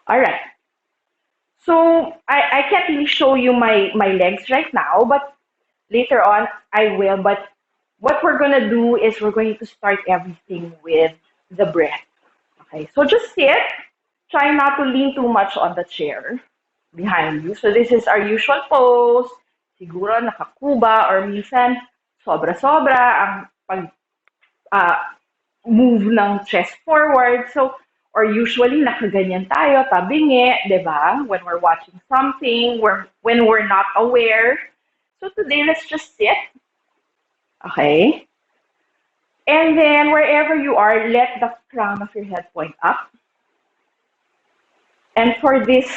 All right. So I can't really show you my legs right now, but later on I will. But what we're gonna do is we're going to start everything with the breath. Okay. So just sit. Try not to lean too much on the chair behind you. So this is our usual pose. Siguro nakakuba or minsan sobra-sobra ang pag uh, move ng chest forward. So, or usually nakaganyan tayo, tabingi, di ba? When we're watching something, when we're not aware. So today, let's just sit, okay? And then wherever you are, let the crown of your head point up. And for this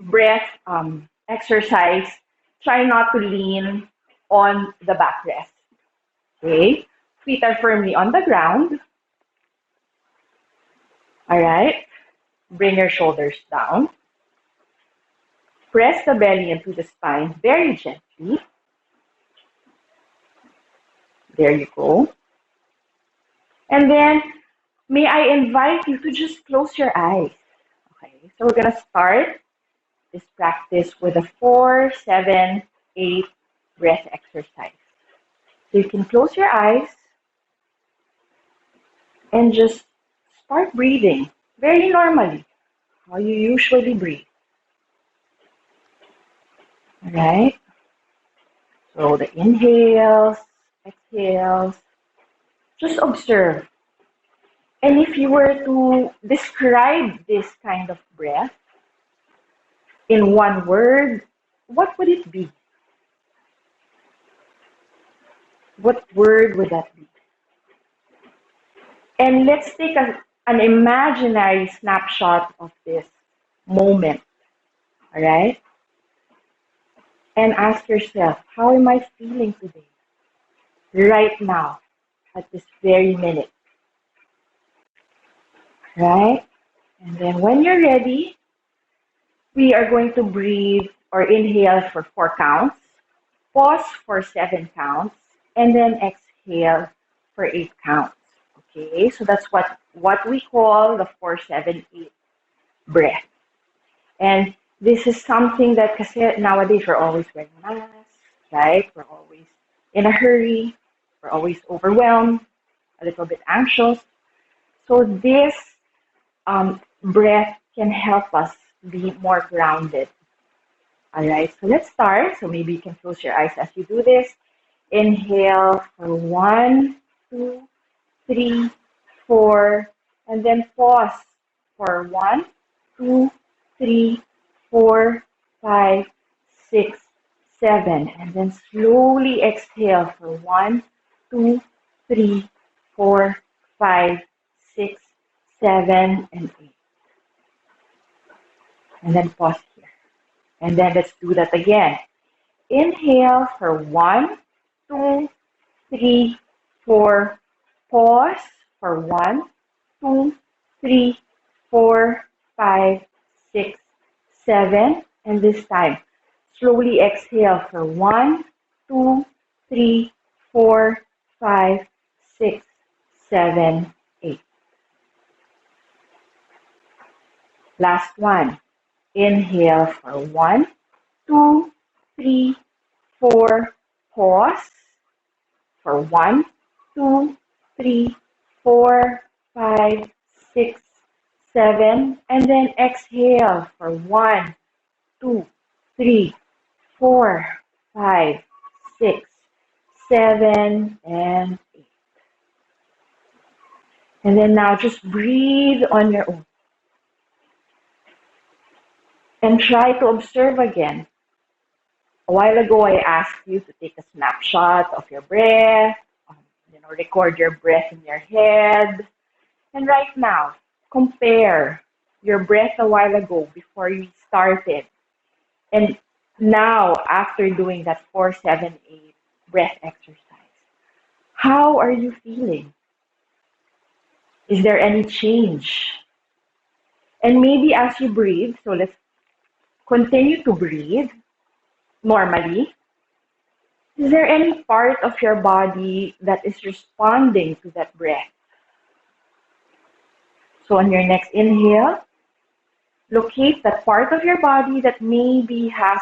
breath exercise, try not to lean on the backrest. Okay? Feet are firmly on the ground. All right? Bring your shoulders down. Press the belly into the spine very gently. There you go. And then, may I invite you to just close your eyes. Okay, so we're going to start this practice with a 4, 7, 8 breath exercise. So you can close your eyes and just start breathing very normally, how you usually breathe. All right? So the inhales, exhales, just observe. And if you were to describe this kind of breath in one word, what would it be? What word would that be? And let's take an imaginary snapshot of this moment, all right? And ask yourself, how am I feeling today? Right now, at this very minute. Right? And then when you're ready, we are going to breathe or inhale for 4 counts, pause for 7 counts, and then exhale for 8 counts. Okay, so that's what we call the 4, 7, 8 breath. And this is something that kasi nowadays we're always wearing masks, right? We're always in a hurry, we're always overwhelmed, a little bit anxious. So this breath can help us be more grounded. All right, so let's start. So maybe you can close your eyes as you do this. Inhale for 1, 2, 3, 4, and then pause for 1, 2, 3, 4, 5, 6, 7, and then slowly exhale for 1, 2, 3, 4, 5, 6, 7, and 8. And then pause here. And then let's do that again. Inhale for 1, 2, 3, 4. Pause for 1, 2, 3, 4, 5, 6, 7. And this time, slowly exhale for 1, 2, 3, 4, 5, 6, 7, 8. Last one. Inhale for 1, 2, 3, 4. Pause for 1, 2, 3, 4, 5, 6, 7. And then exhale for 1, 2, 3, 4, 5, 6, 7, and 8. And then now just breathe on your own. And try to observe again. A while ago, I asked you to take a snapshot of your breath, record your breath in your head. And right now, compare your breath a while ago before you started. And now, after doing that 4, 7, 8 breath exercise, how are you feeling? Is there any change? And maybe as you breathe, so let's continue to breathe normally. Is there any part of your body that is responding to that breath? So on your next inhale, locate that part of your body that maybe has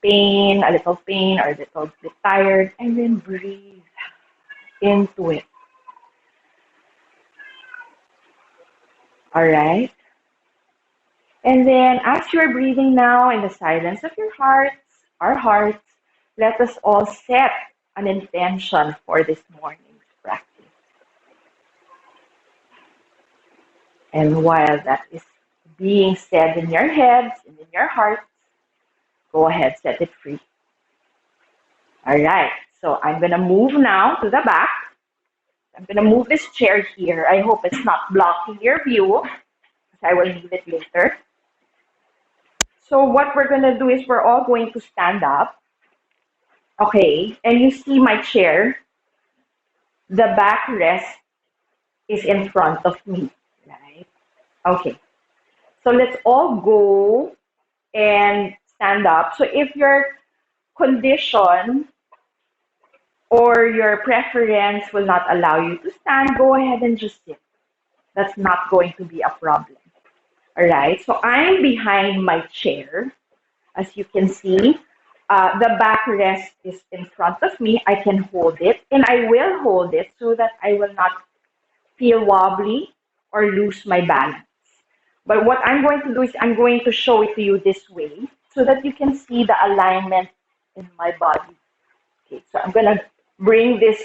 pain, a little pain, or a little bit tired, and then breathe into it. All right? And then as you're breathing now in the silence of your hearts, our hearts, let us all set an intention for this morning's practice. And while that is being said in your heads and in your hearts, go ahead, set it free. All right, so I'm going to move now to the back. I'm going to move this chair here. I hope it's not blocking your view, because I will need it later. So what we're going to do is we're all going to stand up. Okay, and you see my chair. The backrest is in front of me, right? Okay, so let's all go and stand up. So if your condition or your preference will not allow you to stand, go ahead and just sit. That's not going to be a problem. All right, so I'm behind my chair. As you can see, the backrest is in front of me. I can hold it, and I will hold it so that I will not feel wobbly or lose my balance. But what I'm going to do is I'm going to show it to you this way so that you can see the alignment in my body. Okay, so I'm going to bring this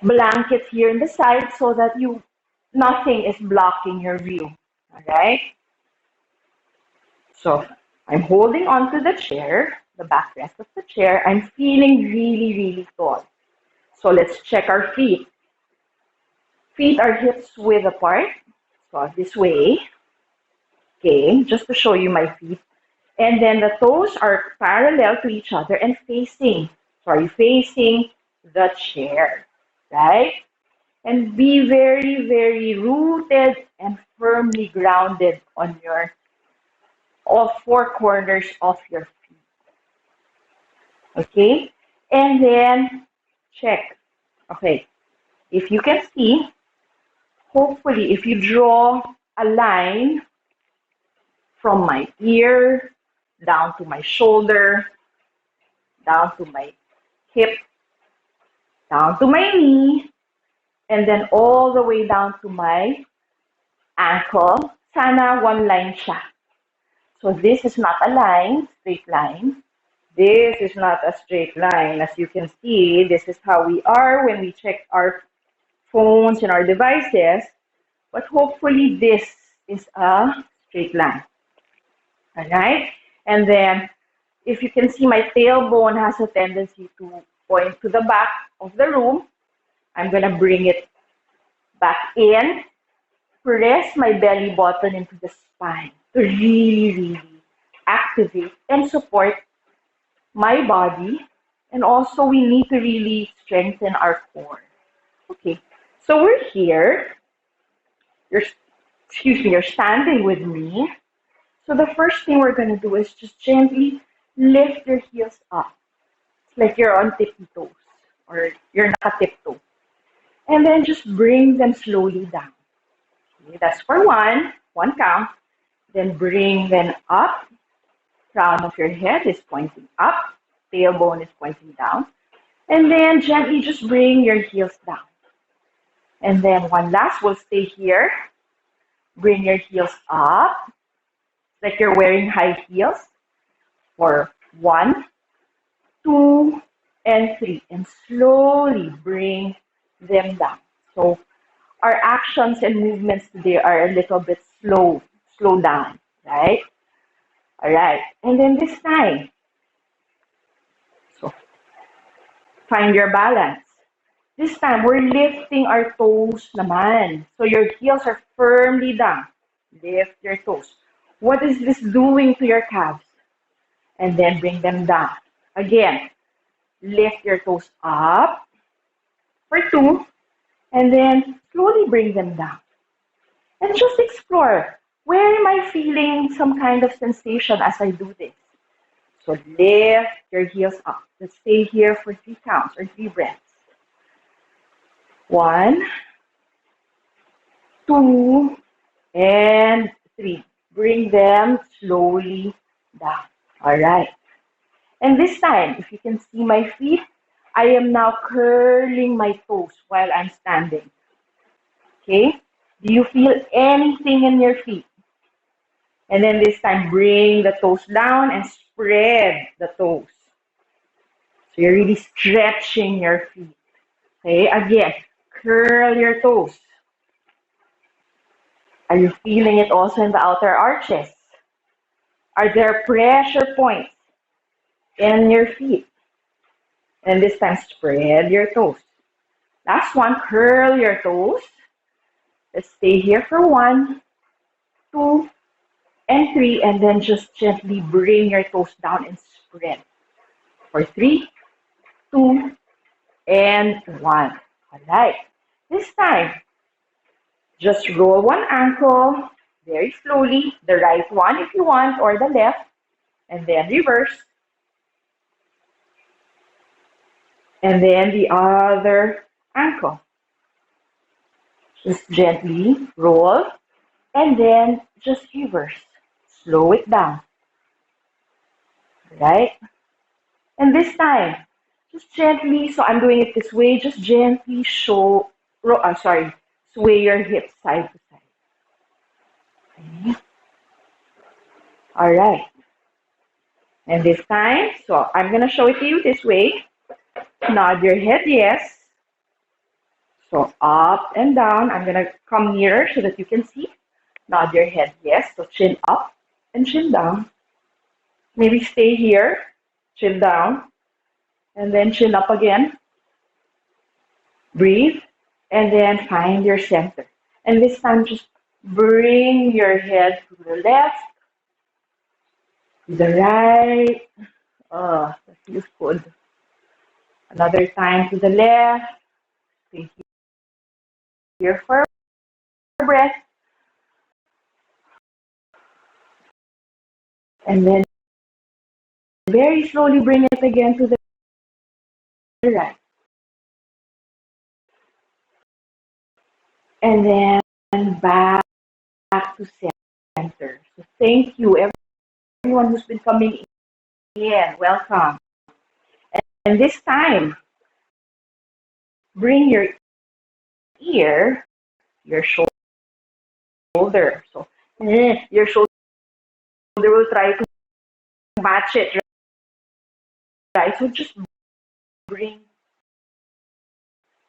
blanket here in the side so that nothing is blocking your view. All right? So I'm holding onto the chair, the backrest of the chair. I'm feeling really, really tall. So let's check our feet. Feet are hips width apart. So this way. Okay, just to show you my feet. And then the toes are parallel to each other and facing the chair, right? And be very, very rooted and firmly grounded on all four corners of your feet. Okay? And then check. Okay. If you can see, hopefully if you draw a line from my ear down to my shoulder, down to my hip, down to my knee, and then all the way down to my ankle, sana one line siya. So this is not a straight line. This is not a straight line. As you can see, this is how we are when we check our phones and our devices. But hopefully this is a straight line. All right? And then if you can see, my tailbone has a tendency to point to the back of the room. I'm going to bring it back in. Press my belly button into the spine to really, really activate and support my body. And also we need to really strengthen our core. Okay, so we're here. You're standing with me. So the first thing we're going to do is just gently lift your heels up. It's like you're on tippy toes or you're naka-tiptoe. And then just bring them slowly down. Okay, that's for one count. Then bring them up. Crown of your head is pointing up. Tailbone is pointing down. And then gently just bring your heels down. And then one last, we'll stay here. Bring your heels up. Like you're wearing high heels. For 1, 2, and 3. And slowly bring them down. So our actions and movements today are a little bit slow down, right? All right. And then this time, so find your balance. This time, we're lifting our toes naman. So your heels are firmly down. Lift your toes. What is this doing to your calves? And then bring them down. Again, lift your toes up for 2. And then slowly bring them down. And just explore. Where am I feeling some kind of sensation as I do this? So lift your heels up. Let's stay here for 3 counts or 3 breaths. 1, 2, and 3. Bring them slowly down. All right. And this time, if you can see my feet, I am now curling my toes while I'm standing. Okay? Do you feel anything in your feet? And then this time, bring the toes down and spread the toes. So you're really stretching your feet. Okay? Again, curl your toes. Are you feeling it also in the outer arches? Are there pressure points in your feet? And this time, spread your toes. Last one, curl your toes. Let's stay here for 1, 2, and 3, and then just gently bring your toes down and spread. For 3, 2, and 1. All right. This time, just roll one ankle very slowly, the right one if you want, or the left, and then reverse. And then the other ankle. Just gently roll, and then just reverse. Slow it down. Right? And this time, just gently, so I'm doing it this way, just gently sway your hips side to side. Okay. All right. And this time, so I'm going to show it to you this way. Nod your head, yes. So up and down. I'm going to come nearer so that you can see. Nod your head, yes. So chin up and chin down. Maybe stay here, chin down, and then chin up again. Breathe, and then find your center. And this time, just bring your head to the left, to the right. Oh, that feels good. Another time to the left. Stay here for a breath. And then very slowly bring it again to the right. And then back to center. So thank you, everyone who's been coming in. Welcome. And this time, bring your ear, your shoulder. So your shoulder will try to match it, right? So just bring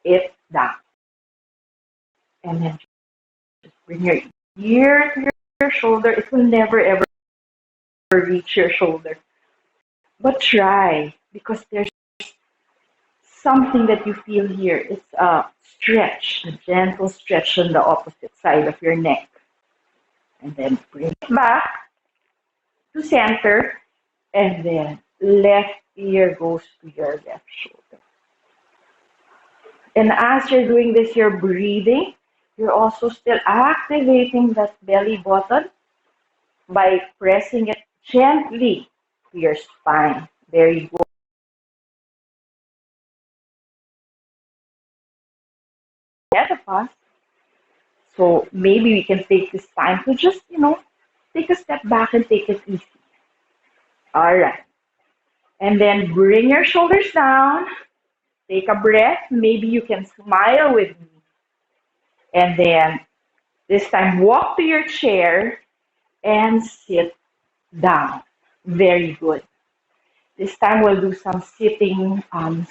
it down. And then just bring your ear to your shoulder. It will never ever reach your shoulder. But try, because there's something that you feel here. It's a stretch, a gentle stretch on the opposite side of your neck. And then bring it back to center. And then left ear goes to your left shoulder. And as you're doing this, you're breathing. You're also still activating that belly button by pressing it gently to your spine. Very good. Ahead of us. So maybe we can take this time to just, take a step back and take it easy. All right. And then bring your shoulders down. Take a breath. Maybe you can smile with me. And then this time, walk to your chair and sit down. Very good. This time we'll do some sitting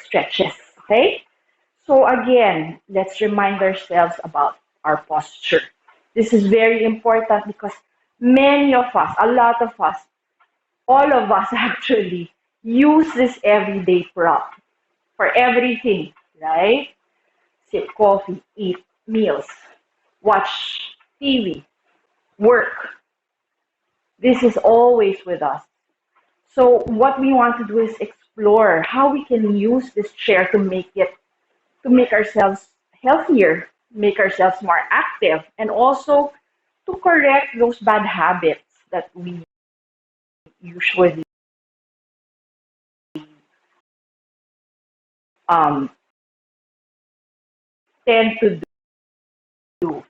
stretches, okay? So again, let's remind ourselves about our posture. This is very important because many of us, a lot of us, all of us actually, use this everyday prop for everything, right? Sip coffee, eat meals, watch TV, work. This is always with us. So what we want to do is explore how we can use this chair to make ourselves healthier, make ourselves more active, and also to correct those bad habits that we usually um, tend to do.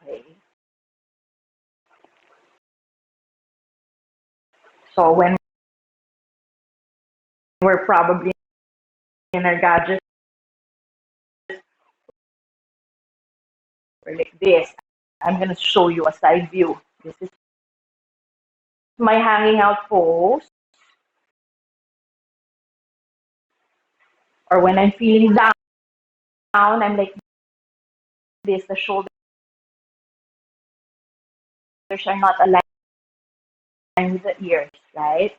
Okay. So when we're probably in our gadgets, we're like this. I'm gonna show you a side view. This is my hanging out pose. Or when I'm feeling down, I'm like this. The shoulders are not aligned with the ears, right?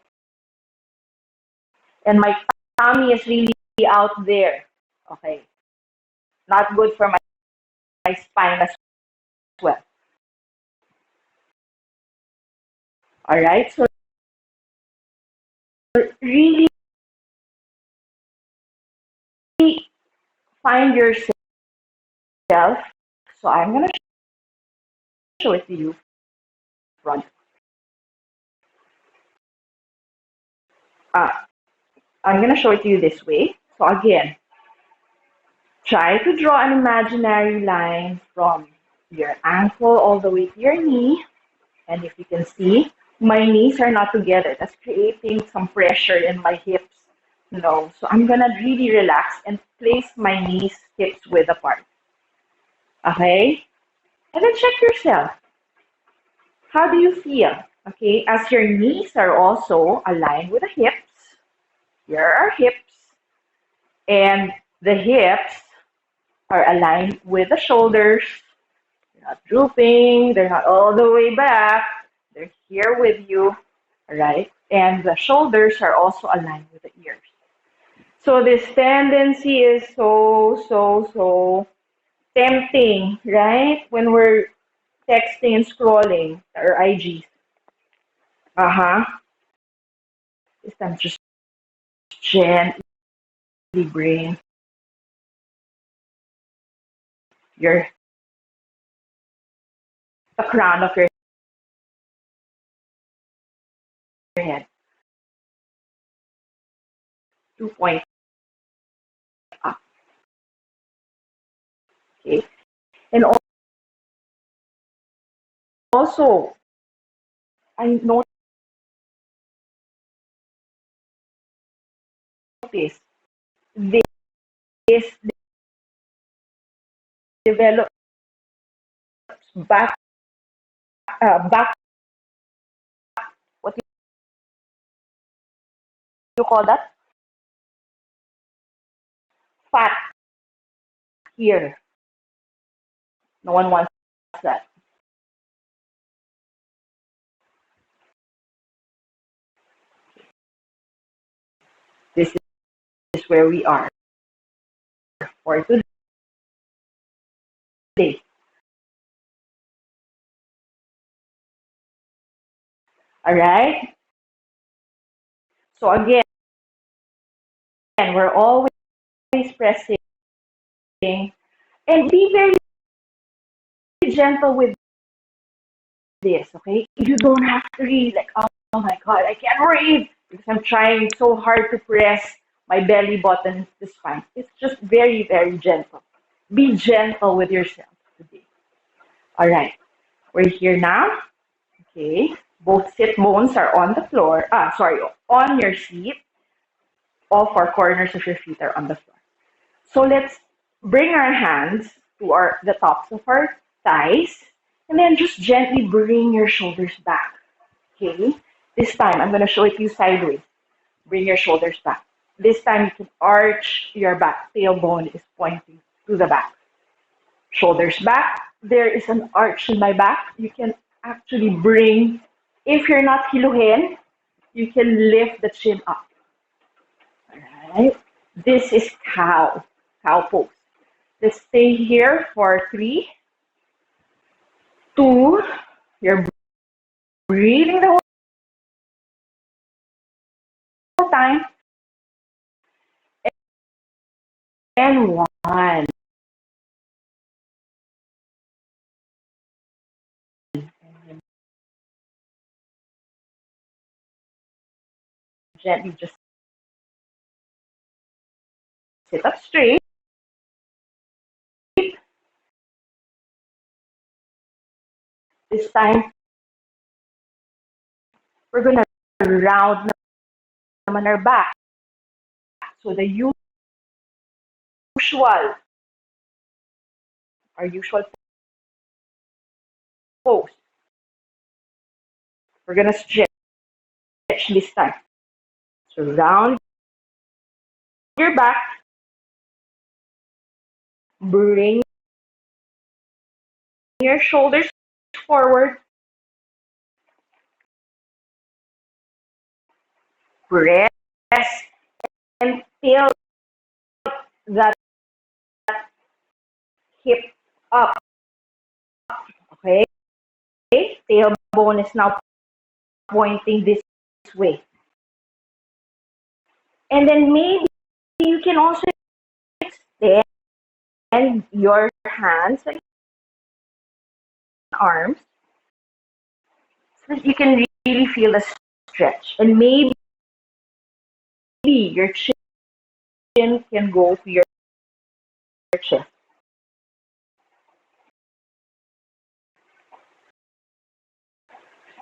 And my tummy is really out there. Okay. Not good for my spine as well. All right. So really find yourself. So I'm gonna show it to you front. Uh, I'm gonna show it to you this way. So again, try to draw an imaginary line from your ankle all the way to your knee. And if you can see, my knees are not together. That's creating some pressure in my hips. No. So I'm gonna really relax and place my knees hips width apart. Okay? And then check yourself. How do you feel? Okay, as your knees are also aligned with the hips, here are hips, and the hips are aligned with the shoulders. They're not drooping, they're not all the way back, they're here with you, all right? And the shoulders are also aligned with the ears. So this tendency is so tempting, right? When we're texting and scrolling our IGs. Uh-huh. This time just gently bring your the crown of your head 2 points up. Okay. And also, I noticed this develops back, back, what do you call that? Fat here. No one wants that. This is where we are for today. All right. So again, we're always pressing and be very gentle with this. Okay. You don't have to read like, oh my God, I can't breathe because I'm trying so hard to press my belly button, the spine. It's just very gentle. Be gentle with yourself today. All right. We're here now. Okay. Both sit bones are on the floor. Sorry, on your seat. All four corners of your feet are on the floor. So let's bring our hands to the tops of our thighs, and then just gently bring your shoulders back. Okay. This time I'm going to show it to you sideways. Bring your shoulders back. This time you can arch your back. Tailbone is pointing to the back. Shoulders back. There is an arch in my back. You can actually bring, if you're not hiluhin, you can lift the chin up. Alright? This is cow pose. Let's stay here for 3, 2, you're breathing the whole time, and 1. And gently just sit up straight. This time, we're gonna round naman our back. So the our usual pose. We're gonna stretch this time. So round your back, bring your shoulders forward, press and tilt that hip up. Okay? Tailbone is now pointing this way. And then maybe you can also extend your hands and arms so that you can really feel the stretch. And maybe your chin can go to your chest.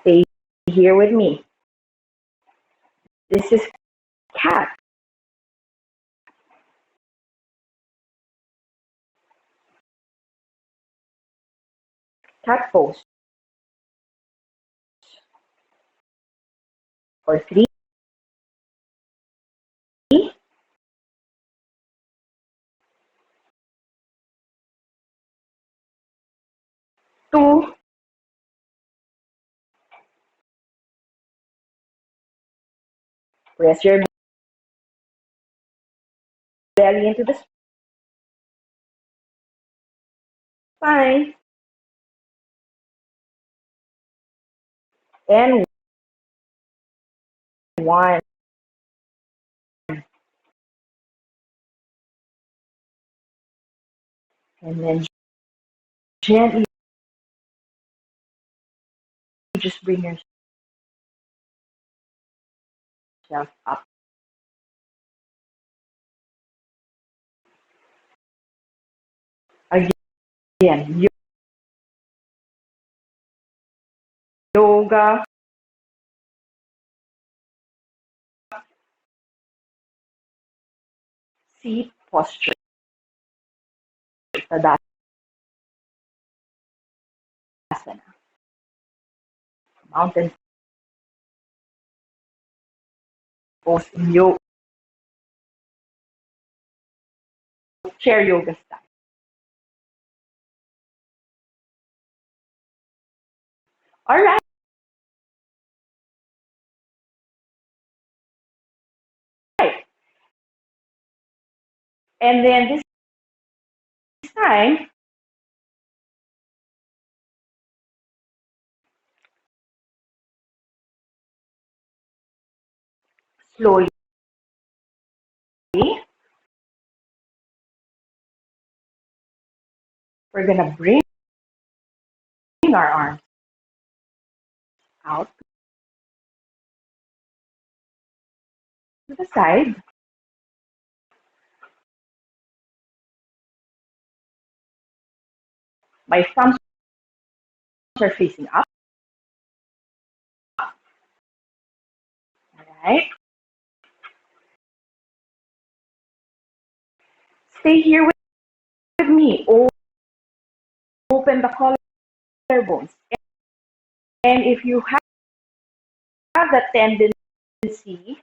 Stay here with me. This is cat. Cat pose. For 3, 2, press your belly into the spine. And 1. And then gently just bring yourself up. Again, yoga, seat posture, Tadasana. Mountain pose in chair yoga style. All right. And then this time, slowly, we're going to bring our arms out to the side. My thumbs are facing up. All right. Stay here with me. Open the collarbones. And if you have the tendency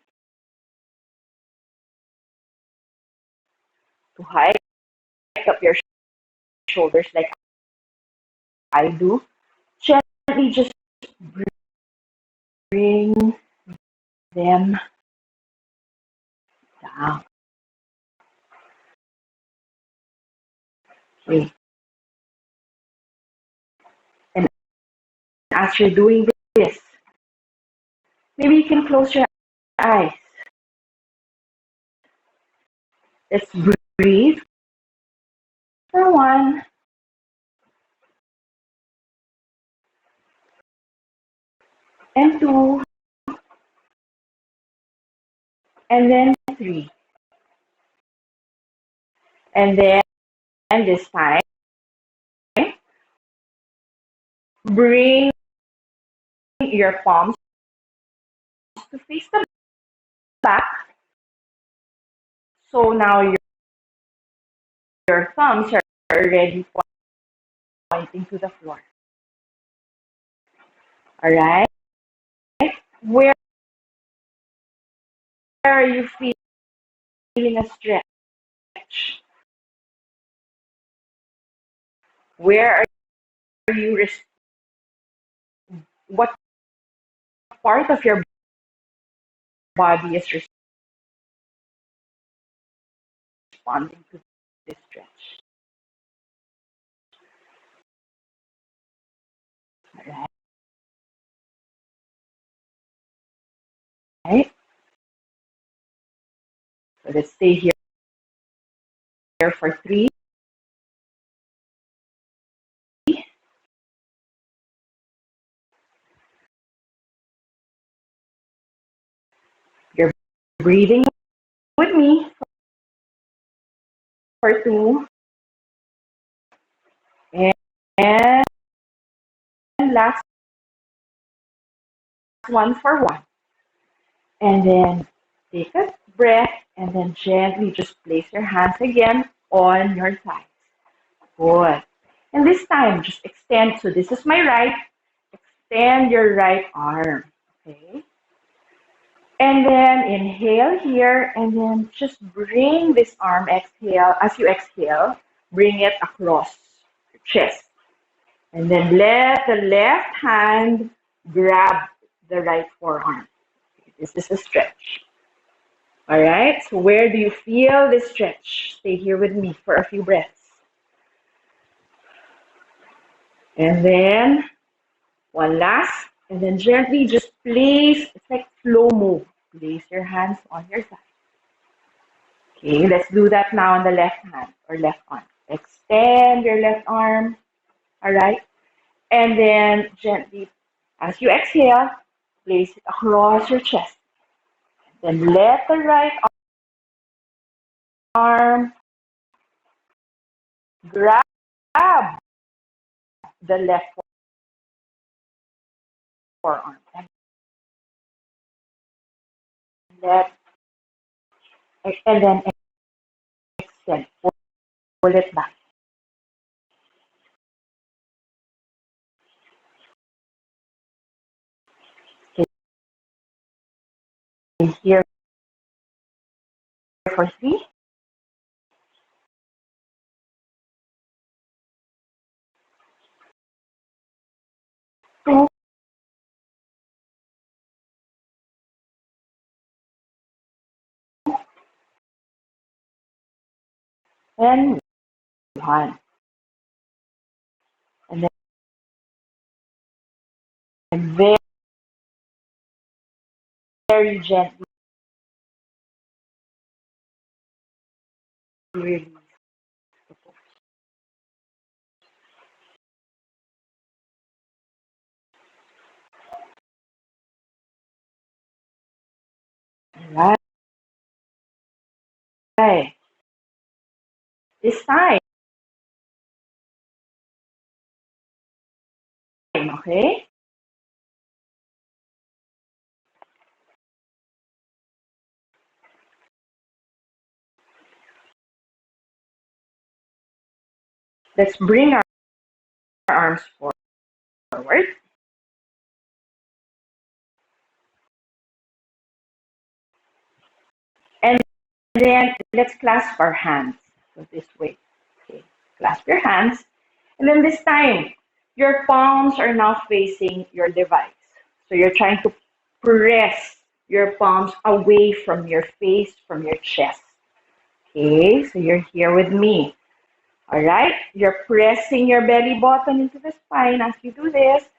to hike up your shoulders like I do, gently just bring them down. Okay. And as you're doing this, maybe you can close your eyes. Let's breathe for 1, and 2, and then 3. And then this time, bring your palms to face the back. So now your thumbs are already pointing to the floor. All right? Where are you feeling a stretch? Where are you, what part of your body is responding to this stretch? All right? So let's stay here for 3. You're breathing with me for 2. And last one for 1. And then take a breath and then gently just place your hands again on your thighs. Good. And this time, just extend. So this is my right. Extend your right arm. Okay. And then inhale here and then just bring this arm, exhale. As you exhale, bring it across your chest. And then let the left hand grab the right forearm. This is a stretch. All right, so where do you feel this stretch? Stay here with me for a few breaths. And then one last, and then gently just place, it's like slow move. Place your hands on your side. Okay, let's do that now on the left hand or left arm. Extend your left arm, all right? And then gently, as you exhale, place it across your chest. Then let the right arm grab the left forearm. And then extend. Pull it back. Stay here for 3. 2. And 1. And then very, very gently release. All right. This time, okay? Let's bring our arms forward. And then let's clasp our hands. So this way. Okay. Clasp your hands. And then this time, your palms are now facing your device. So you're trying to press your palms away from your face, from your chest. Okay, so you're here with me. All right, you're pressing your belly button into the spine as you do this.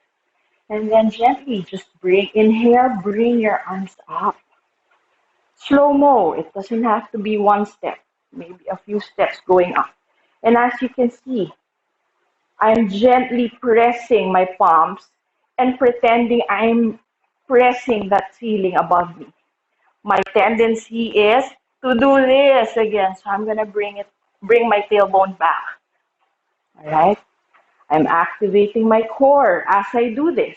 And then gently just inhale, bring your arms up. Slow-mo, it doesn't have to be one step, maybe a few steps going up. And as you can see, I'm gently pressing my palms and pretending I'm pressing that ceiling above me. My tendency is to do this again. So I'm gonna bring my tailbone back. All right. I'm activating my core as I do this.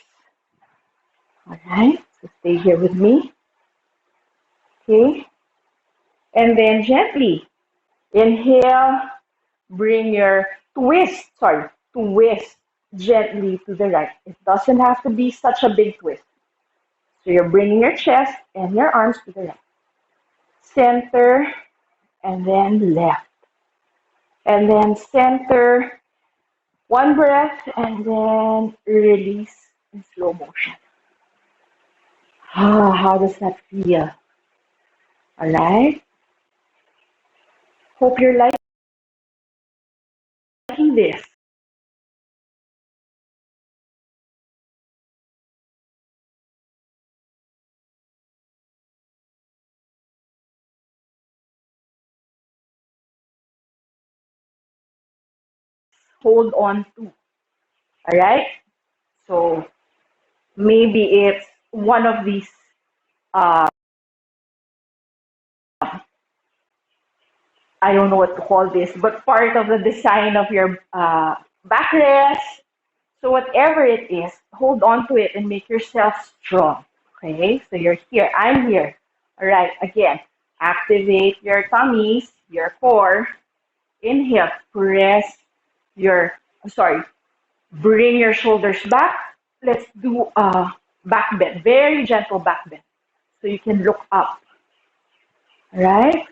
All right. So stay here with me. Okay? And then gently inhale, bring your twist gently to the right. It doesn't have to be such a big twist. So you're bringing your chest and your arms to the right. Center, and then left. And then center, one breath, and then release in slow motion. How does that feel? All right? Hope you're liking this. Hold on to. All right? So maybe it's one of these, uh, I don't know what to call this, but part of the design of your backrest. So whatever it is, hold on to it and make yourself strong. Okay? So you're here. I'm here. All right. Again, activate your tummies, your core. Inhale. Bring your shoulders back. Let's do a back bend. Very gentle back bend. So you can look up. All right?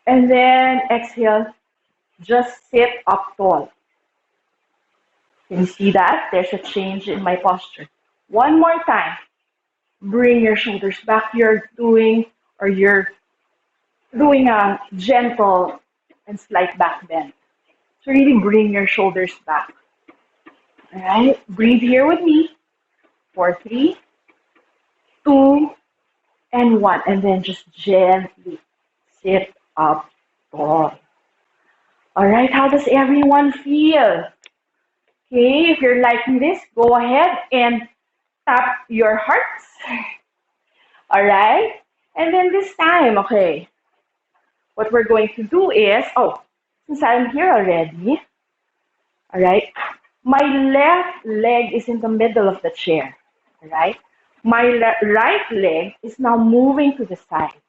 And then exhale. Just sit up tall. Can you see that? There's a change in my posture. One more time. Bring your shoulders back. You're doing a gentle and slight back bend. So really bring your shoulders back. All right. Breathe here with me for 3, 2, and 1. And then just gently sit up tall. All right. How does everyone feel? Okay. If you're liking this, go ahead and tap your hearts. All right. And then this time, okay, what we're going to do is, since I'm here already, all right, my left leg is in the middle of the chair, all right? My right leg is now moving to the side.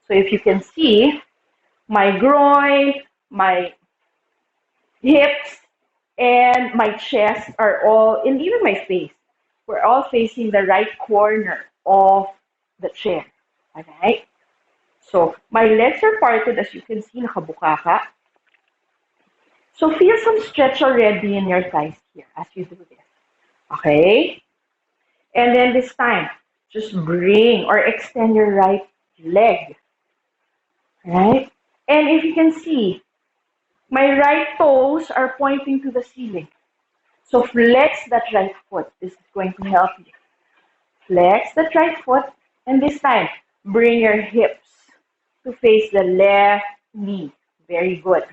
So if you can see, my groin, my hips, and my chest are all, and even my face, we're all facing the right corner of the chair, all right? So my legs are parted, as you can see, nakabukaka. So feel some stretch already in your thighs here as you do this. Okay? And then this time, just bring or extend your right leg. Right? And if you can see, my right toes are pointing to the ceiling. So flex that right foot. This is going to help you. Flex that right foot. And this time, bring your hips to face the left knee. Very good.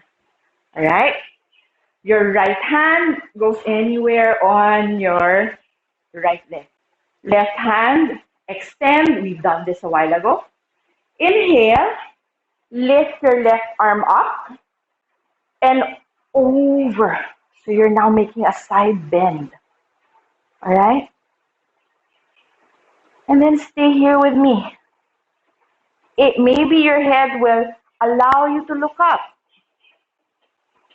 All right? Your right hand goes anywhere on your right leg. Left hand, extend. We've done this a while ago. Inhale, lift your left arm up and over. So you're now making a side bend. All right? And then stay here with me. Maybe your head will allow you to look up.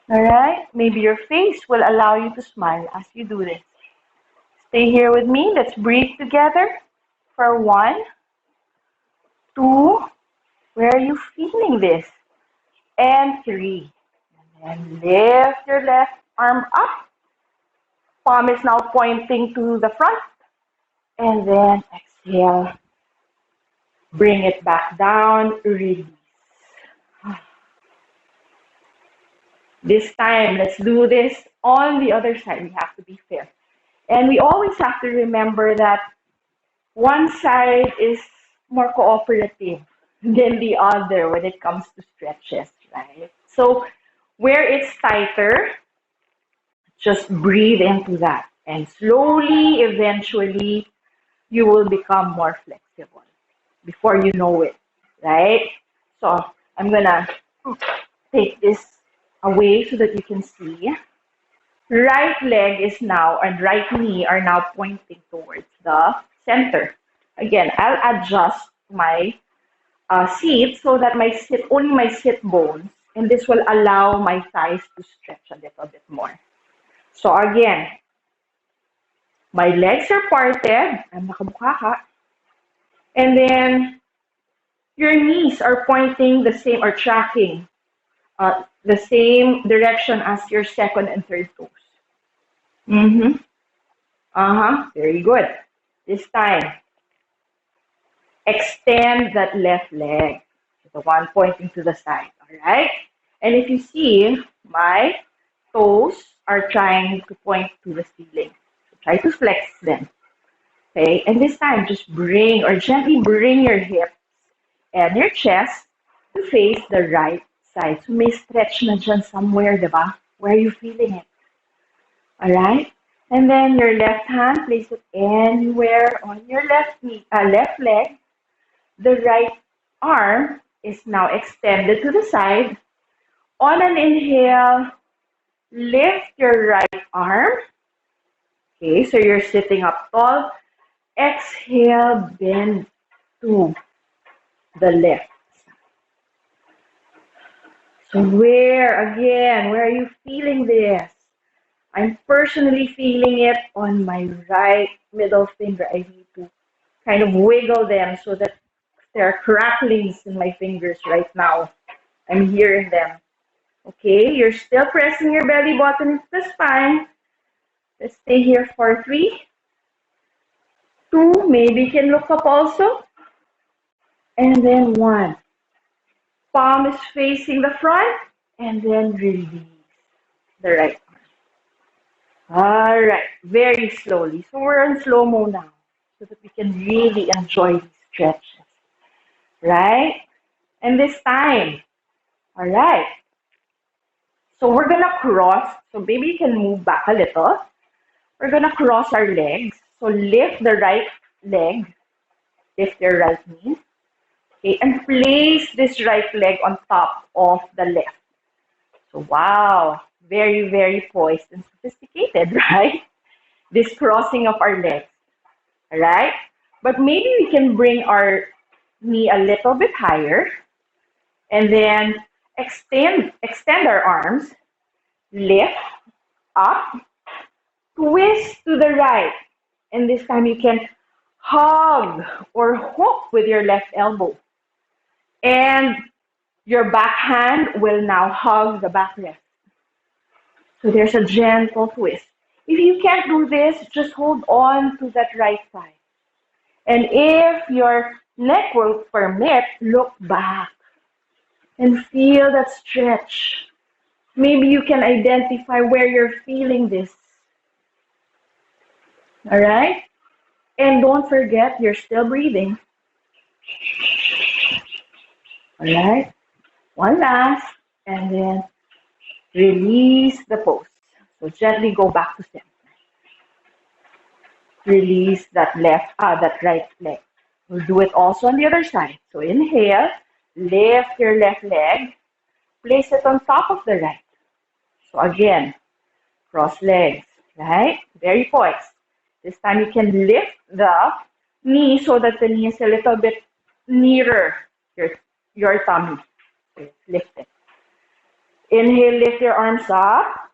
All right? Maybe your face will allow you to smile as you do this. Stay here with me. Let's breathe together for 1, 2. Where are you feeling this? And 3. And then lift your left arm up. Palm is now pointing to the front. And then exhale. Bring it back down. Release. This time, let's do this on the other side. We have to be fair. And we always have to remember that one side is more cooperative than the other when it comes to stretches, right? So where it's tighter, just breathe into that. And slowly, eventually, you will become more flexible before you know it, right? So I'm going to take this away so that you can see. Right leg is now, and right knee are now pointing towards the center. Again, I'll adjust my seat so that only my sit bones, and this will allow my thighs to stretch a little bit more. So again, my legs are parted, I'm nakabuka ka, and then your knees are pointing the same or tracking the same direction as your second and third toes. Mm-hmm. Uh-huh. Very good. This time, extend that left leg, the one pointing to the side, all right? And if you see, my toes are trying to point to the ceiling. So try to flex them, okay? And this time, just bring or gently bring your hips and your chest to face the right side. So may stretch na dyan somewhere, diba? Where are you feeling it? All right? And then your left hand, place it anywhere on your left leg. The right arm is now extended to the side. On an inhale, lift your right arm. Okay, so you're sitting up tall. Exhale, bend to the left. So where are you feeling this? I'm personally feeling it on my right middle finger. I need to kind of wiggle them so that there are cracklings in my fingers right now. I'm hearing them. Okay, you're still pressing your belly button into the spine. Let's stay here for 3, 2, maybe you can look up also. And then 1. Palm is facing the front, and then release the right arm. All right, very slowly. So we're in slow-mo now so that we can really enjoy these stretches, right? And this time, all right. So we're going to cross. So maybe you can move back a little. We're going to cross our legs. So lift the right leg, lift your right knee. Okay, and place this right leg on top of the left. So wow, very, very poised and sophisticated, right? This crossing of our legs, all right? But maybe we can bring our knee a little bit higher and then extend our arms, lift up, twist to the right. And this time you can hug or hook with your left elbow. And your back hand will now hug the backrest. So there's a gentle twist. If you can't do this, just hold on to that right side. And if your neck will permit, look back and feel that stretch. Maybe you can identify where you're feeling this. All right? And don't forget, you're still breathing. All right? One last, and then release the pose. So gently go back to center. Release that right leg. We'll do it also on the other side. So inhale, lift your left leg, place it on top of the right. So again, cross legs, right? Very poised. This time you can lift the knee so that the knee is a little bit nearer your tummy. Okay, lift it. Inhale, lift your arms up.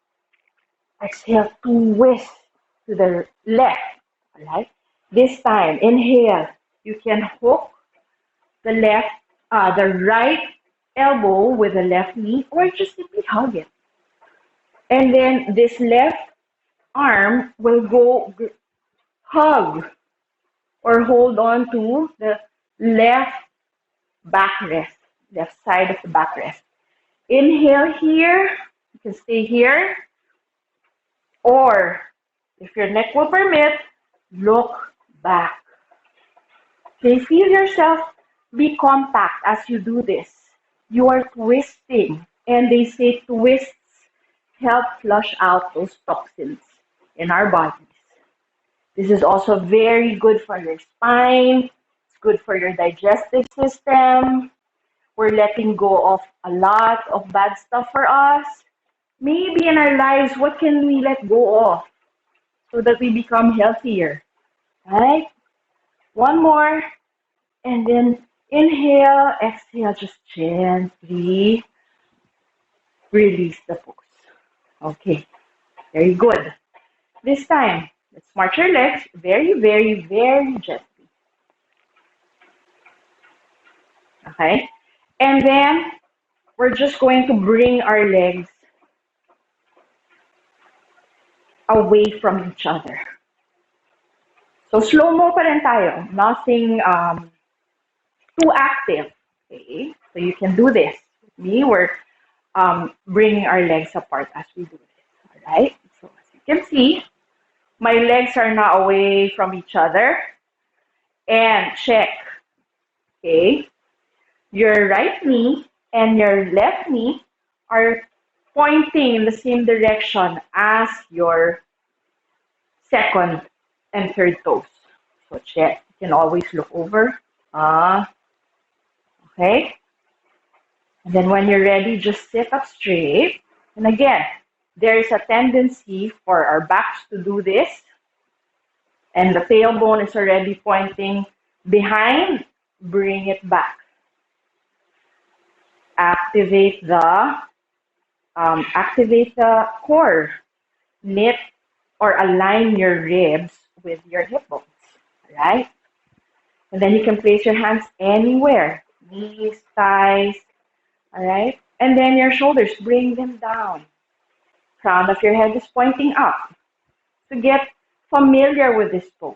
Exhale, twist to the left. All right. This time, inhale. You can hook the right elbow with the left knee, or just simply hug it. And then this left arm will go hug or hold on to the left backrest, left side of the backrest. Inhale here, you can stay here, or if your neck will permit, look back. Okay, feel yourself be compact as you do this. You are twisting, and they say twists help flush out those toxins in our bodies. This is also very good for your spine. It's good for your digestive system. We're letting go of a lot of bad stuff for us. Maybe in our lives, what can we let go of so that we become healthier? Right? One more, and then Inhale, exhale, just gently release the pose. Okay, very good. This time, let's march your legs very, very, very gently. Okay? And then, we're just going to bring our legs away from each other. So, slow-mo pa rin tayo. Nothing too active. Okay? So, you can do this. With me, we're bringing our legs apart as we do this. Alright? So, as you can see, my legs are now away from each other. And check. Okay? Your right knee and your left knee are pointing in the same direction as your second and third toes. So check. You can always look over. Okay? And then when you're ready, just sit up straight. And again, there is a tendency for our backs to do this. And the tailbone is already pointing behind. Bring it back. Activate the core. Knit or align your ribs with your hip bones. Right? And then you can place your hands anywhere. Knees, thighs. Alright? And then your shoulders, bring them down. Crown of your head is pointing up. To get familiar with this pose.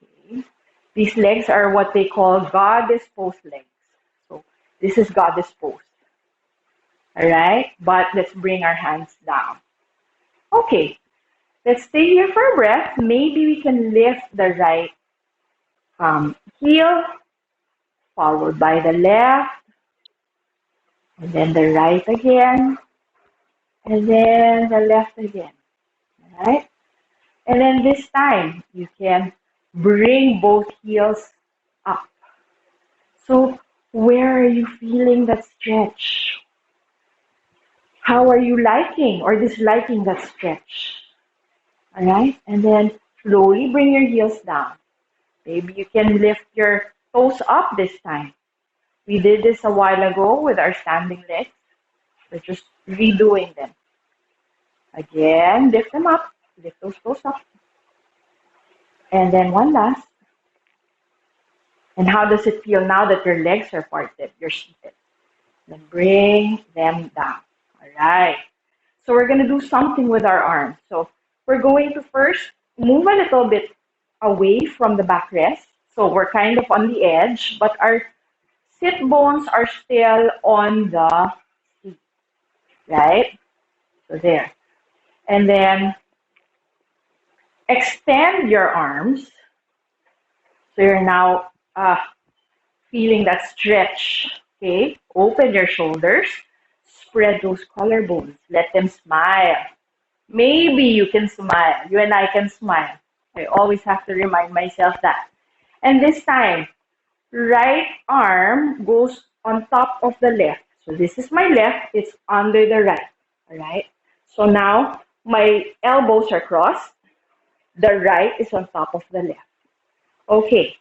Okay? These legs are what they call goddess pose legs. So this is goddess pose. Alright? But let's bring our hands down. Okay. Let's stay here for a breath. Maybe we can lift the right heel, followed by the left, and then the right again, and then the left again. Alright? And then this time, you can bring both heels up. So, where are you feeling that stretch? How are you liking or disliking that stretch? Alright? And then slowly bring your heels down. Maybe you can lift your toes up this time. We did this a while ago with our standing legs. We're just redoing them. Again, lift them up. Lift those toes up. And then one last. And how does it feel now that your legs are parted? You're seated. Then bring them down. All right. So we're going to do something with our arms. So we're going to first move a little bit away from the backrest. So we're kind of on the edge, but our sit bones are still on the seat. Right? So there. And then extend your arms. So you're now feeling that stretch. Okay? Open your shoulders. Spread those collarbones. Let them smile. Maybe you can smile. You and I can smile. I always have to remind myself that. And this time, right arm goes on top of the left. So this is my left. It's under the right. All right? So now, my elbows are crossed. The right is on top of the left. Okay.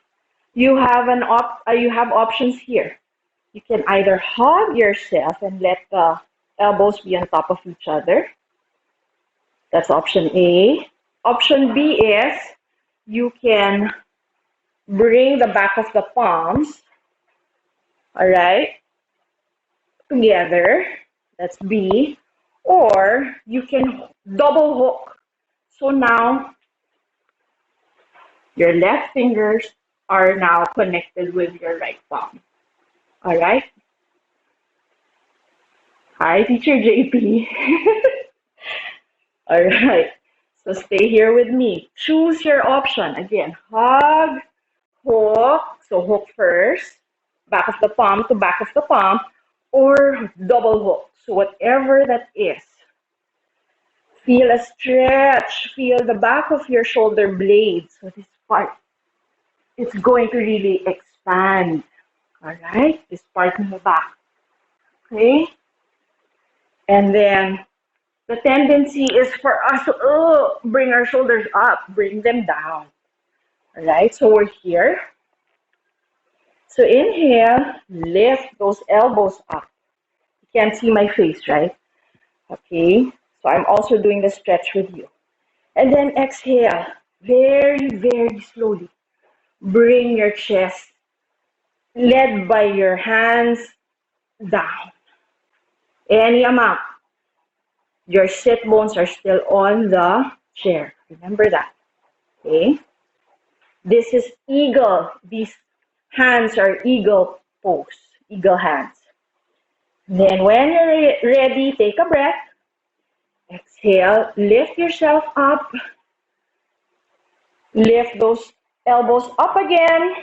You have you have options here. You can either hug yourself and let the elbows be on top of each other. That's option A. Option B is you can bring the back of the palms, all right, together. That's B. Or you can double hook. So now your left fingers are now connected with your right palm. All right? Hi, Teacher JP. All right. So stay here with me. Choose your option. Again, hug, hook. So hook first, back of the palm to back of the palm, or double hook. So whatever that is. Feel a stretch. Feel the back of your shoulder blades. So this part, it's going to really expand. All right? This part in the back. Okay? And then the tendency is for us to bring our shoulders up, bring them down. All right? So we're here. So inhale, lift those elbows up. You can't see my face, right? Okay, so I'm also doing the stretch with you. And then exhale, very, very slowly. Bring your chest, led by your hands, down. Any amount. Your sit bones are still on the chair. Remember that. Okay? This is eagle. These hands are eagle pose, eagle hands. Then when you're ready, take a breath. Exhale, lift yourself up. Lift those elbows up again.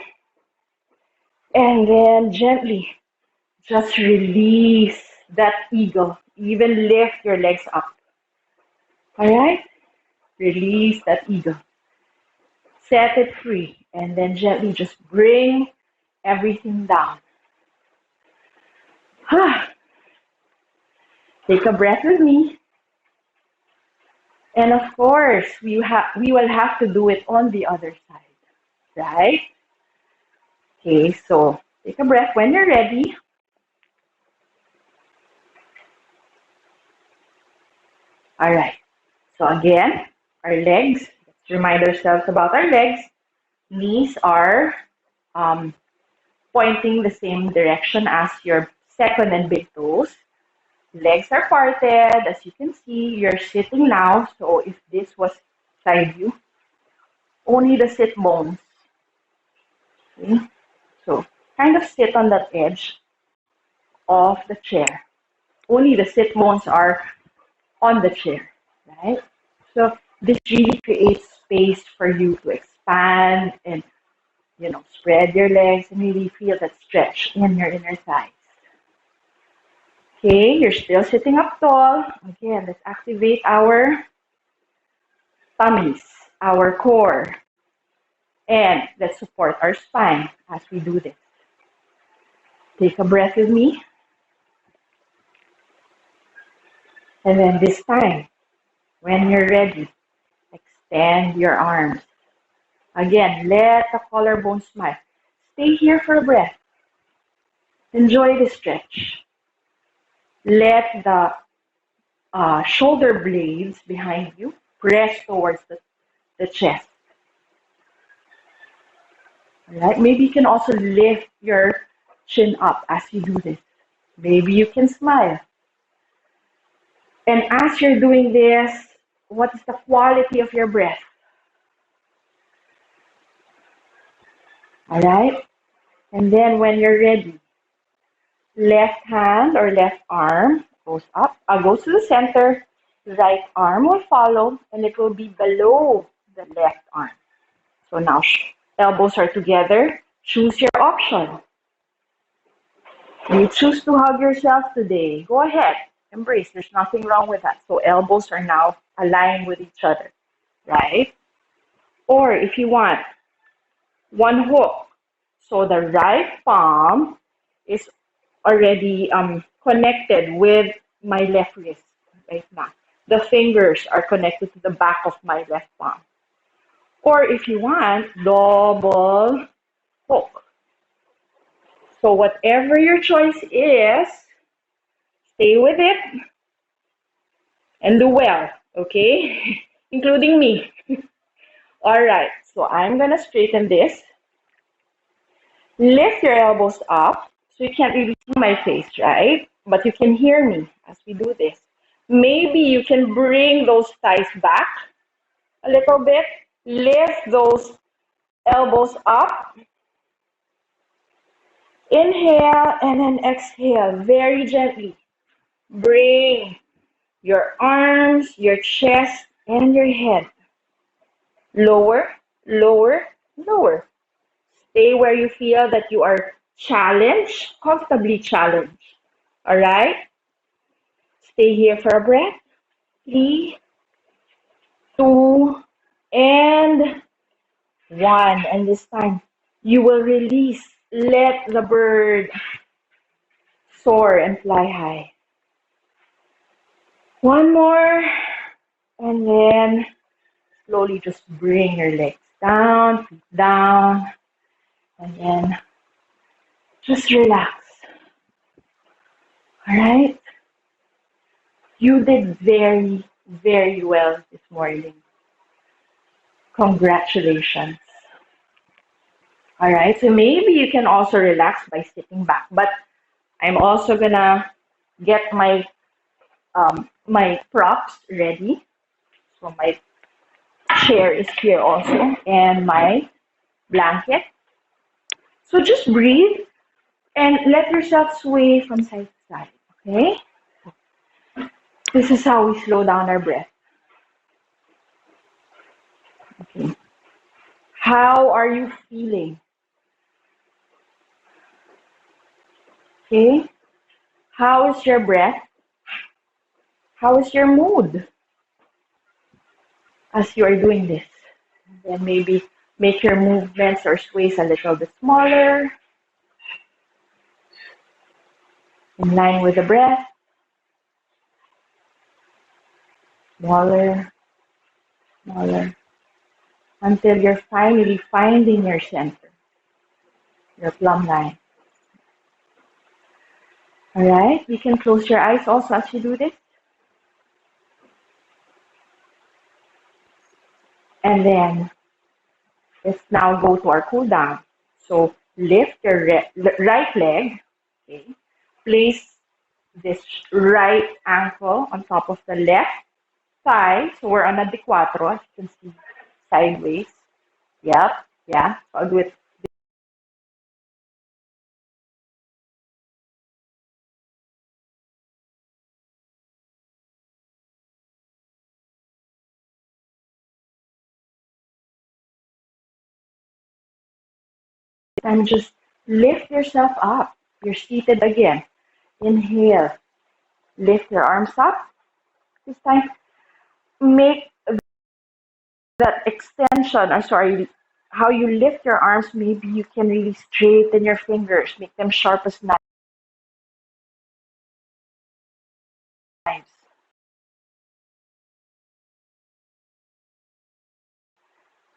And then gently, just release that eagle. Even lift your legs up. All right? Release that eagle. Set it free. And then gently just bring everything down. Take a breath with me. And of course, we will have to do it on the other side, right? Okay, so take a breath when you're ready. All right. So again, our legs, let's remind ourselves about our legs. Knees are pointing the same direction as your second and big toes. Legs are parted. As you can see, you're sitting now. So if this was side view, only the sit bones. Okay? So kind of sit on that edge of the chair. Only the sit bones are on the chair, right? So this really creates space for you to expand and, spread your legs and really feel that stretch in your inner thighs. Okay, you're still sitting up tall. Again, let's activate our tummies, our core, and let's support our spine as we do this. Take a breath with me. And then this time, when you're ready, extend your arms. Again, let the collarbone smile. Stay here for a breath. Enjoy the stretch. Let the shoulder blades behind you press towards the chest. All right. Maybe you can also lift your chin up as you do this. Maybe you can smile. And as you're doing this, what is the quality of your breath? All right. And then when you're ready, left hand or left arm goes up, goes to the center. Right arm will follow, and it will be below the left arm. So now elbows are together. Choose your option. You choose to hug yourself today. Go ahead. Embrace. There's nothing wrong with that. So elbows are now aligned with each other, right? Or if you want, one hook. So the right palm is already connected with my left wrist right now. The fingers are connected to the back of my left palm. Or if you want, double hook. So whatever your choice is, stay with it and do well, okay? Including me. All right, so I'm gonna straighten this. Lift your elbows up. So you can't really see my face, right? But you can hear me as we do this. Maybe you can bring those thighs back a little bit. Lift those elbows up. Inhale and then exhale very gently. Bring your arms, your chest, and your head. Lower, lower, lower. Stay where you feel that you are challenged, comfortably challenged. All right? Stay here for a breath. 3, 2, and 1. And this time, you will release. Let the bird soar and fly high. One more. And then slowly just bring your legs down, feet down. And then Just relax. All right? You did very, very well this morning. Congratulations. All right, so maybe you can also relax by sitting back, but I'm also gonna get my props ready. So my chair is here also, and my blanket. So just breathe and let yourself sway from side to side. Okay, this is how we slow down our breath. Okay, how are you feeling? Okay, how is your breath? How is your mood as you are doing this? Then maybe make your movements or sways a little bit smaller, in line with the breath, smaller, smaller, until you're finally finding your center, your plumb line. All right, you can close your eyes also as you do this. And then let's now go to our cool down. So lift your right leg, okay, place this right ankle on top of the left thigh. So we're on a D4, as you can see, sideways. Yep, yeah. So I'll do it. And just lift yourself up. You're seated again. Inhale. Lift your arms up. This time, make that extension, or sorry, how you lift your arms, maybe you can really straighten your fingers, make them sharp as knives.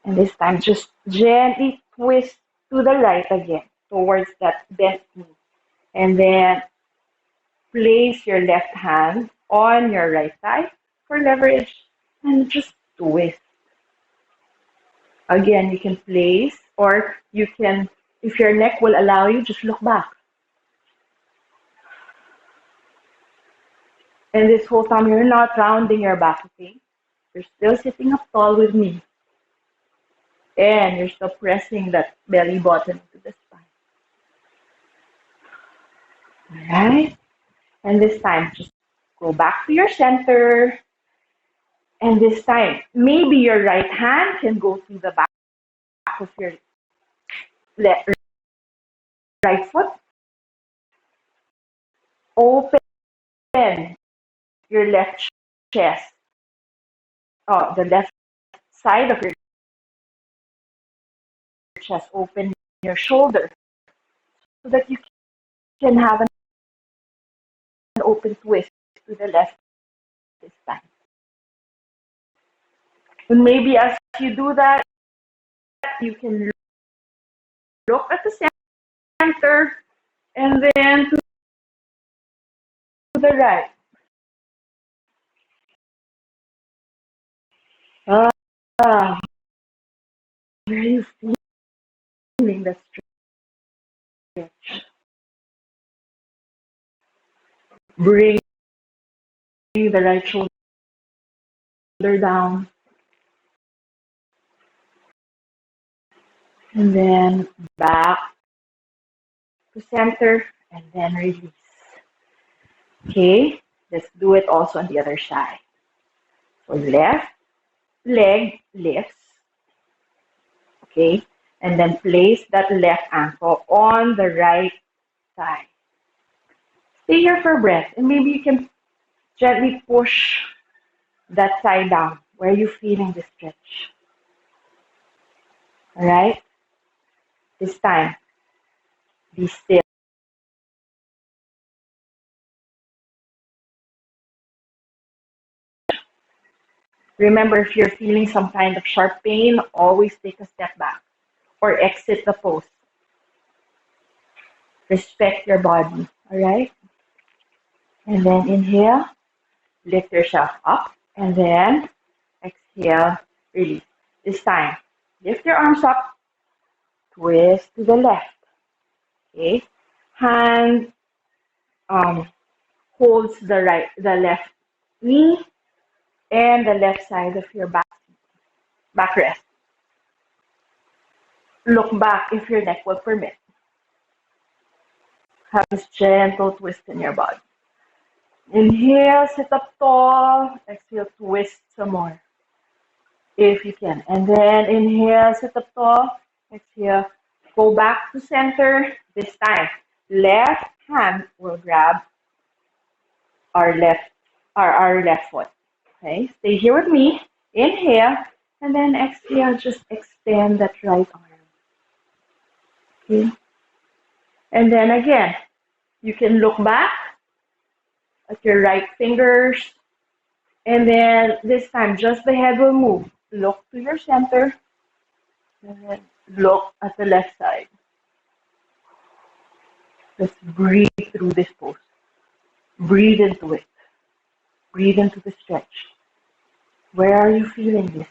And this time, just gently twist to the right again, towards that bent knee. And then place your left hand on your right thigh for leverage and just twist. Again, you can place, or you can, if your neck will allow you, just look back. And this whole time, you're not rounding your back, okay? You're still sitting up tall with me. And you're still pressing that belly button to the spine. All right? And this time, just go back to your center. And this time, maybe your right hand can go through the back of your right foot. Open your left chest, the left side of your chest. Open your shoulder so that you can have an open twist to the left this time. And maybe as you do that, you can look at the center and then to the right. Ah, where are you feeling the stretch? Bring the right shoulder down. And then back to center and then release. Okay, let's do it also on the other side. So left leg lifts, okay, and then place that left ankle on the right thigh. Stay here for breath, and maybe you can gently push that thigh down. Where are you feeling the stretch? All right, this time, be still. Remember, if you're feeling some kind of sharp pain, always take a step back or exit the pose. Respect your body, all right? And then inhale, lift yourself up, and then exhale, release. This time, lift your arms up, twist to the left, okay? Hand holds the left knee and the left side of your backrest. Look back if your neck will permit. Have this gentle twist in your body. Inhale, sit up tall. Exhale, twist some more if you can. And then inhale, sit up tall. Exhale, go back to center. This time, left hand will grab our left foot. Okay, stay here with me. Inhale, and then exhale, just extend that right arm. Okay. And then again, you can look back at your right fingers. And then this time, just the head will move. Look to your center. And then look at the left side. Just breathe through this pose. Breathe into it. Breathe into the stretch. Where are you feeling this?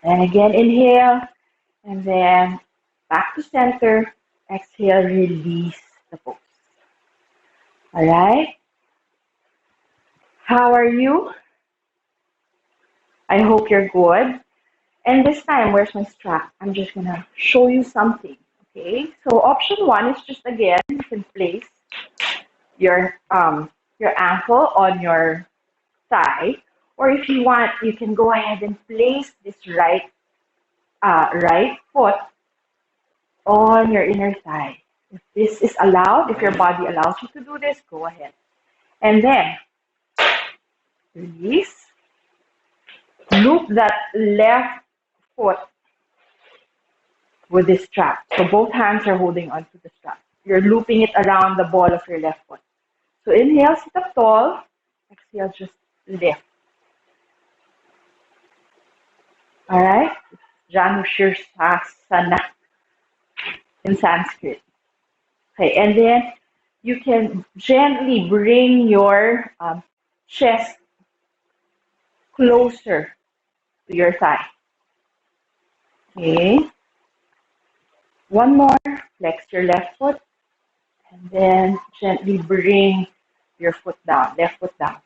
And again, inhale. And then back to center. Exhale, release the pose. All right? How are you? I hope you're good. And this time, where's my strap? I'm just going to show you something. Okay? So option one is just, again, you can place your ankle on your thigh. Or if you want, you can go ahead and place this right foot on your inner thigh. If this is allowed, if your body allows you to do this, go ahead. And then, release. Loop that left foot with this strap. So both hands are holding onto the strap. You're looping it around the ball of your left foot. So inhale, sit up tall. Exhale, just lift. All right? Janu Shavasana in Sanskrit. Okay, and then you can gently bring your chest closer to your thigh. Okay. One more. Flex your left foot. And then gently bring your foot down, left foot down.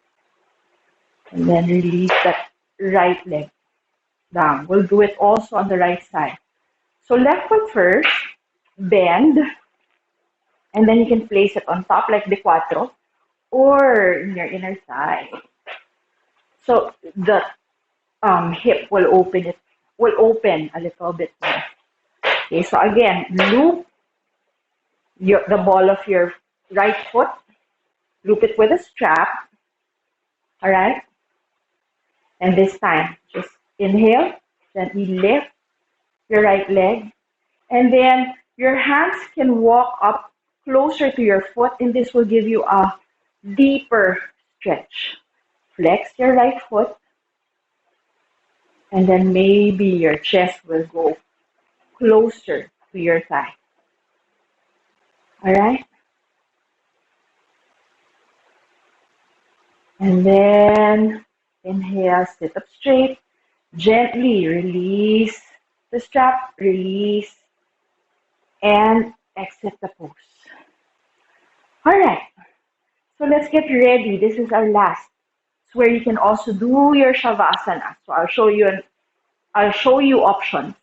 And then release that right leg down. We'll do it also on the right side. So left foot first, bend, and then you can place it on top like the cuatro or in your inner thigh. So the hip will open a little bit more. Okay, so again, loop the ball of your right foot, loop it with a strap, all right? And this time, just inhale, gently lift your right leg, and then your hands can walk up closer to your foot, and this will give you a deeper stretch. Flex your right foot, and then maybe your chest will go closer to your thigh. All right? And then inhale, sit up straight. Gently release the strap, release, and exit the pose. All right. So let's get ready. This is our last. It's where you can also do your Shavasana. So I'll show you options.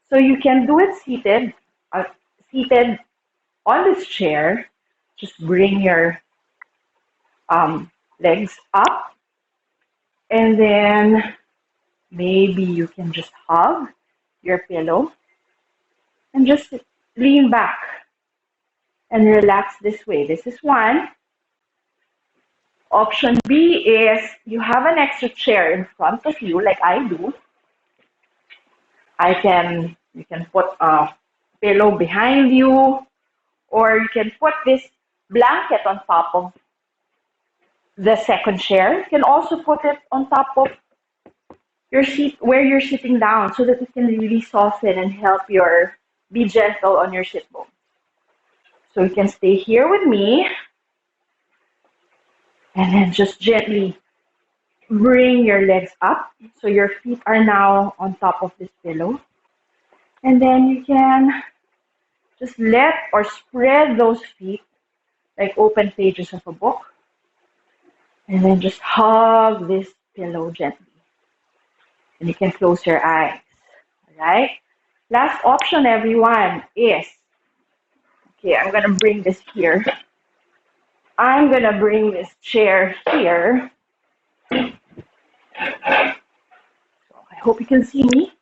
So you can do it seated on this chair. Just bring your legs up, and then maybe you can just hug your pillow and just lean back and relax this way. This is one. Option B is you have an extra chair in front of you, like I do. You can put a pillow behind you, or you can put this blanket on top of the second chair. You can also put it on top of your seat where you're sitting down so that it can really soften and help be gentle on your sit bone. So you can stay here with me and then just gently bring your legs up. So your feet are now on top of this pillow. And then you can just let or spread those feet like open pages of a book. And then just hug this pillow gently. And you can close your eyes. Alright? Last option, everyone, is, okay, I'm going to bring this here. I'm going to bring this chair here. So I hope you can see me.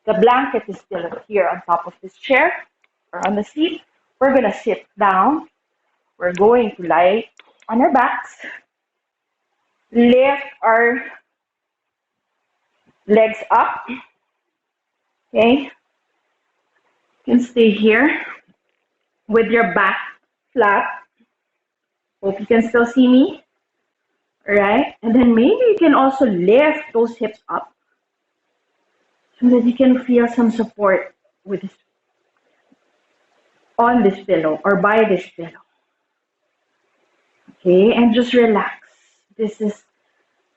The blanket is still here on top of this chair or on the seat. We're going to sit down. We're going to lie on our backs. Lift our legs up. Okay? You can stay here with your back flat. Hope you can still see me. Alright? And then maybe you can also lift those hips up so that you can feel some support with this, on this pillow or by this pillow. Okay? And just relax. This is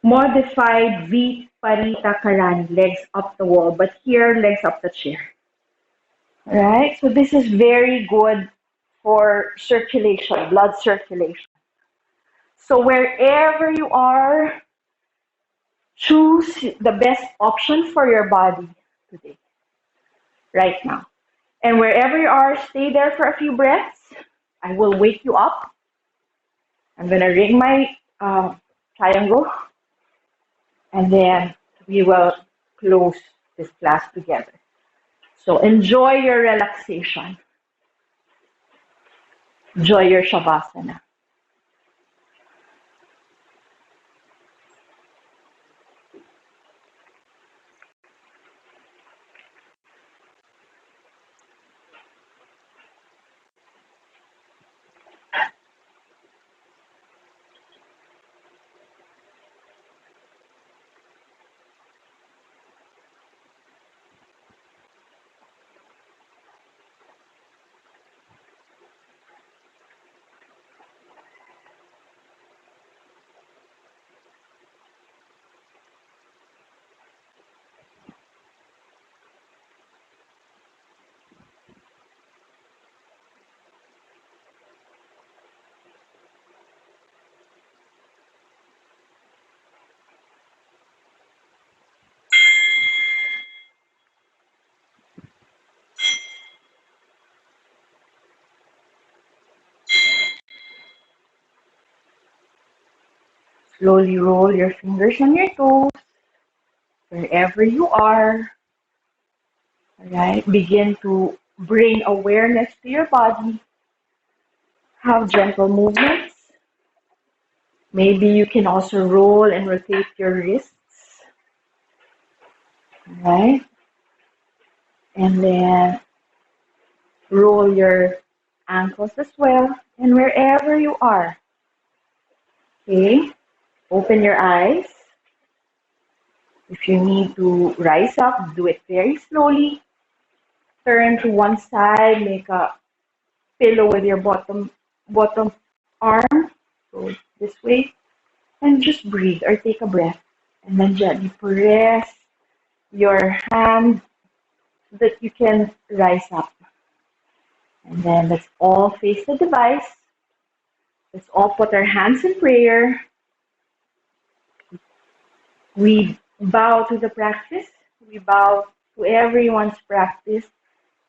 modified Viparita Karani, legs up the wall, but here, legs up the chair. Alright? So this is very good for circulation, blood circulation. So wherever you are, choose the best option for your body today, right now. And wherever you are, stay there for a few breaths. I will wake you up. I'm going to ring my triangle. And then we will close this class together. So enjoy your relaxation. Enjoy your Shavasana. Slowly roll your fingers on your toes, wherever you are. Alright, begin to bring awareness to your body. Have gentle movements. Maybe you can also roll and rotate your wrists. Alright, and then roll your ankles as well. And wherever you are, okay, open your eyes. If you need to rise up, do it very slowly. Turn to one side, make a pillow with your bottom arm. Go this way. And just breathe or take a breath. And then gently press your hand so that you can rise up. And then let's all face the device. Let's all put our hands in prayer. We bow to the practice. We bow to everyone's practice.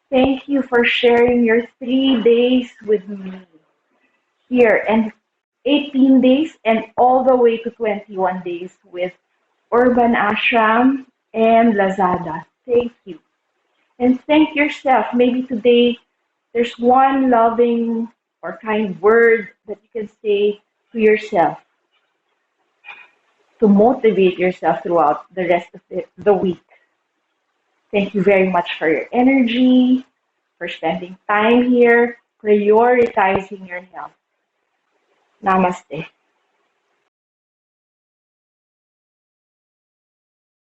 Thank you for sharing your 3 days with me here, and 18 days and all the way to 21 days with Urban Ashram and Lazada. Thank you. And thank yourself. Maybe today there's one loving or kind word that you can say to yourself to motivate yourself throughout the rest of the week. Thank you very much for your energy, for spending time here, prioritizing your health. Namaste.